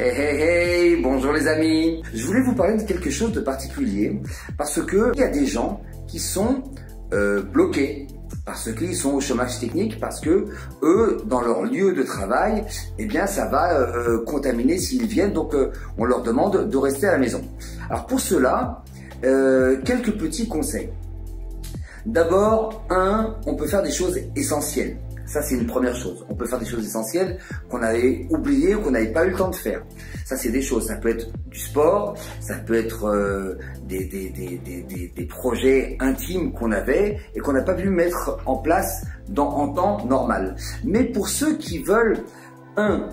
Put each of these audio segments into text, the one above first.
Hey hey hey, bonjour les amis. Je voulais vous parler de quelque chose de particulier parce que il y a des gens qui sont bloqués parce qu'ils sont au chômage technique, parce que eux, dans leur lieu de travail, eh bien ça va contaminer s'ils viennent, donc on leur demande de rester à la maison. Alors pour cela, quelques petits conseils. D'abord, on peut faire des choses essentielles. Ça, c'est une première chose. On peut faire des choses essentielles qu'on avait oubliées, qu'on n'avait pas eu le temps de faire. Ça, c'est des choses. Ça peut être du sport, ça peut être des projets intimes qu'on avait et qu'on n'a pas pu mettre en place en temps normal. Mais pour ceux qui veulent, 1,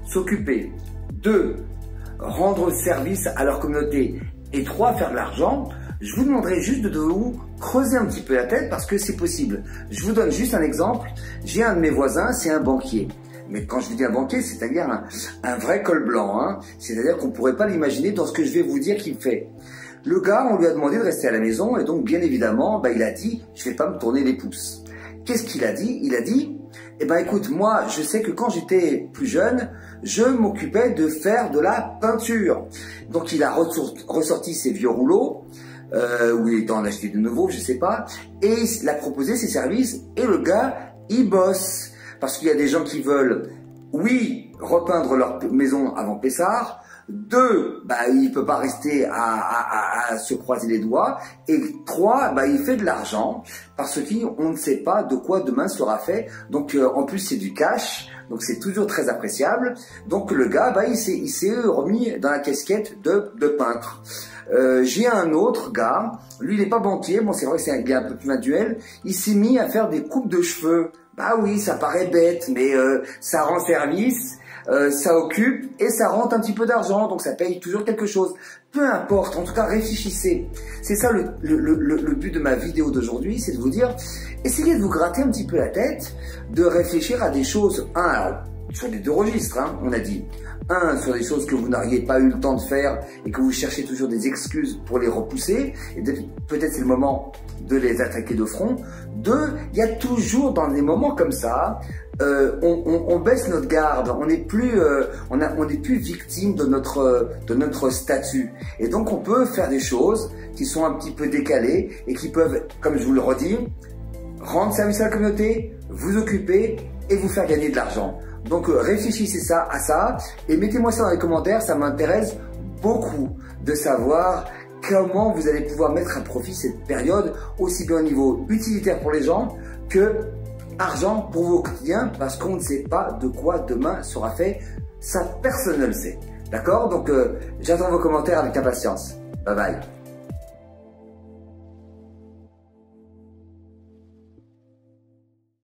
s'occuper, 2, rendre service à leur communauté et 3, faire de l'argent, je vous demanderai juste de vous creuser un petit peu la tête parce que c'est possible. Je vous donne juste un exemple. J'ai un de mes voisins, c'est un banquier. Mais quand je vous dis un banquier, c'est-à-dire un vrai col blanc. Hein. C'est-à-dire qu'on ne pourrait pas l'imaginer dans ce que je vais vous dire qu'il fait. Le gars, on lui a demandé de rester à la maison et donc bien évidemment, il a dit « je ne vais pas me tourner les pouces ». Qu'est-ce qu'il a dit? Il a dit « eh ben écoute, moi je sais que quand j'étais plus jeune, je m'occupais de faire de la peinture ». Donc il a ressorti ses vieux rouleaux. Ou il est en acheter de nouveaux, je sais pas, et il a proposé ses services, et le gars, il bosse, parce qu'il y a des gens qui veulent, oui, repeindre leur maison avant Pessard, 2, il peut pas rester à se croiser les doigts, et 3, il fait de l'argent, parce qu'on ne sait pas de quoi demain sera fait, donc en plus c'est du cash, donc c'est toujours très appréciable, donc le gars, il s'est remis dans la casquette de peintre. J'ai un autre gars, lui il n'est pas banquier, bon c'est vrai qu'il est un peu plus manuel, il s'est mis à faire des coupes de cheveux. Bah oui, ça paraît bête, mais ça rend service, ça occupe et ça rentre un petit peu d'argent, donc ça paye toujours quelque chose. Peu importe, en tout cas réfléchissez. C'est ça le but de ma vidéo d'aujourd'hui, c'est de vous dire, essayez de vous gratter un petit peu la tête, de réfléchir à des choses, sur les 2 registres, on a dit. 1, sur des choses que vous n'auriez pas eu le temps de faire et que vous cherchez toujours des excuses pour les repousser. Et peut-être c'est le moment de les attaquer de front. 2, il y a toujours dans des moments comme ça, on baisse notre garde, on n'est plus victime de notre statut. Et donc on peut faire des choses qui sont un petit peu décalées et qui peuvent, comme je vous le redis, rendre service à la communauté, vous occuper et vous faire gagner de l'argent. Donc réfléchissez à ça et mettez-moi ça dans les commentaires, ça m'intéresse beaucoup de savoir comment vous allez pouvoir mettre à profit cette période, aussi bien au niveau utilitaire pour les gens que argent pour vous au quotidien, parce qu'on ne sait pas de quoi demain sera fait, ça personne ne le sait. D'accord? Donc j'attends vos commentaires avec impatience. Bye bye.